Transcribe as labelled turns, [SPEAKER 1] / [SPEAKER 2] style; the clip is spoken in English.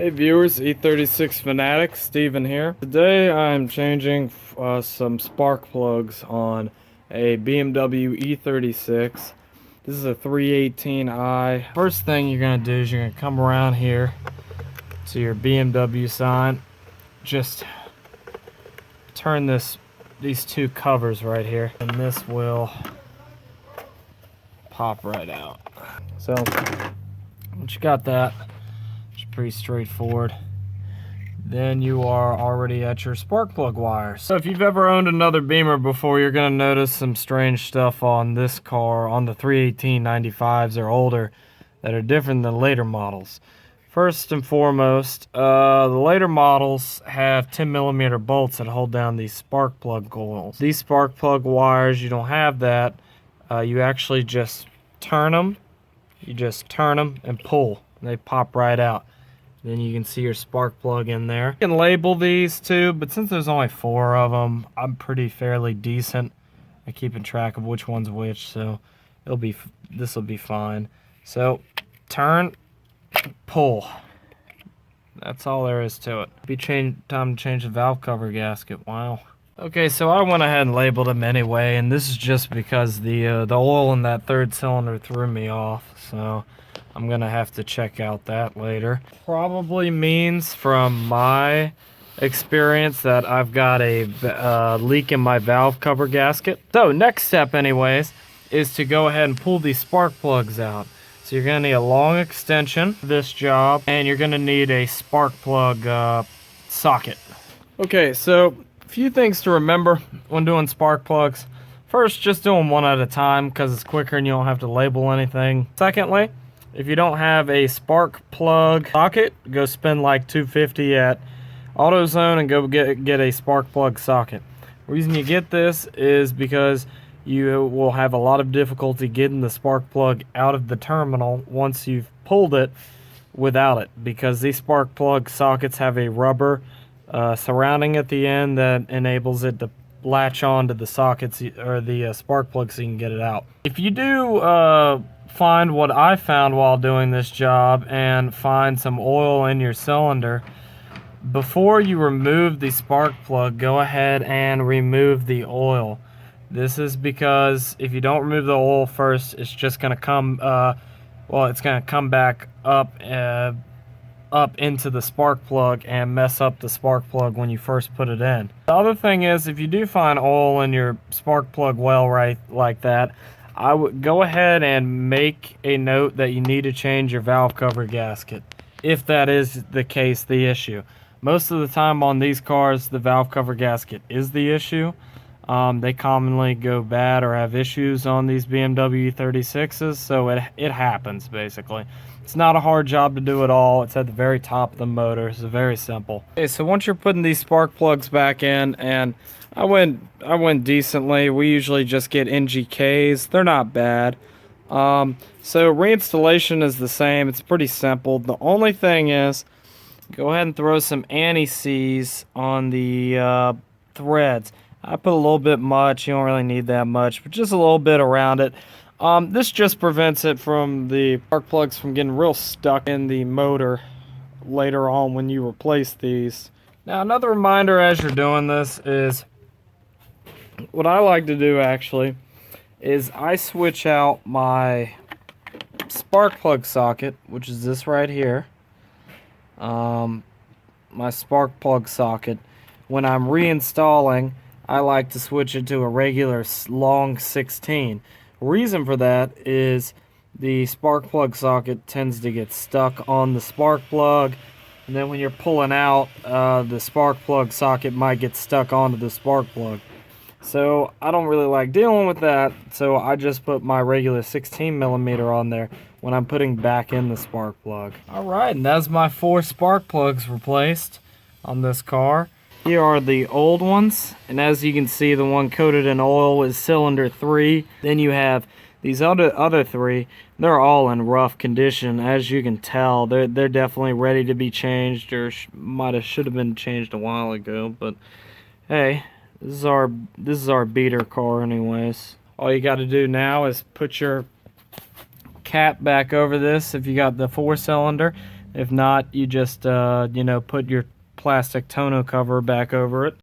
[SPEAKER 1] Hey viewers, E36 Fanatics, Steven here. Today I'm changing some spark plugs on a BMW E36. This is a 318i. First thing you're going to do is you're going to come around here to your BMW sign. Just turn these two covers right here, and this will pop right out. So once you got that, pretty straightforward. Then you are already at your spark plug wires. So if you've ever owned another Beamer before, you're going to notice some strange stuff on this car, on the 31895s or older, that are different than later models. First and foremost, the later models have 10mm bolts that hold down these spark plug coils. These spark plug wires, you don't have that. You actually just turn them. You just turn them and pull. And they pop right out. Then you can see your spark plug in there. You can label these too, but since there's only 4 of them, I'm fairly decent at keeping track of which one's which, so this will be fine. So turn, pull. That's all there is to it. Time to change the valve cover gasket. Wow. Okay, so I went ahead and labeled them anyway, and this is just because the oil in that third cylinder threw me off, so I'm gonna have to check out that later. Probably means from my experience that I've got a leak in my valve cover gasket. So next step anyways is to go ahead and pull these spark plugs out. So you're gonna need a long extension for this job, and you're gonna need a spark plug socket. Okay, so a few things to remember when doing spark plugs. First, just do them one at a time because it's quicker and you don't have to label anything. Secondly, if you don't have a spark plug socket, go spend like $250 at AutoZone and go get a spark plug socket. The reason you get this is because you will have a lot of difficulty getting the spark plug out of the terminal once you've pulled it without it, because these spark plug sockets have a rubber surrounding at the end that enables it to latch onto the sockets or the spark plug so you can get it out. If you do find what I found while doing this job and find some oil in your cylinder, before you remove the spark plug, go ahead and remove the oil. This is because if you don't remove the oil first, it's just going to come it's going to come back up into the spark plug and mess up the spark plug when you first put it in. The other thing is, if you do find oil in your spark plug well right like that, I would go ahead and make a note that you need to change your valve cover gasket, if that is the case, the issue. Most of the time on these cars, the valve cover gasket is the issue. They commonly go bad or have issues on these BMW E36s, so it happens basically. It's not a hard job to do at all. It's at the very top of the motor. It's very simple. Okay, so once you're putting these spark plugs back in, and I went decently. We usually just get NGKs. They're not bad. So reinstallation is the same. It's pretty simple. The only thing is, go ahead and throw some anti-seize on the threads. I put a little bit much. You don't really need that much, but just a little bit around it. This just prevents it from the spark plugs from getting real stuck in the motor later on when you replace these. Now, another reminder as you're doing this is, what I like to do actually is I switch out my spark plug socket, which is this right here, my spark plug socket. When I'm reinstalling, I like to switch it to a regular long 16. Reason for that is the spark plug socket tends to get stuck on the spark plug, and then when you're pulling out, the spark plug socket might get stuck onto the spark plug. So I don't really like dealing with that, so I just put my regular 16mm on there when I'm putting back in the spark plug. Alright, and that's my 4 spark plugs replaced on this car. Here are the old ones, and as you can see, the one coated in oil is cylinder 3. Then you have these other 3. They're all in rough condition, as you can tell. They're definitely ready to be changed, or should have been changed a while ago. But hey, this is our beater car, anyways. All you got to do now is put your cap back over this if you got the 4-cylinder. If not, you just, you know, put your plastic tonneau cover back over it.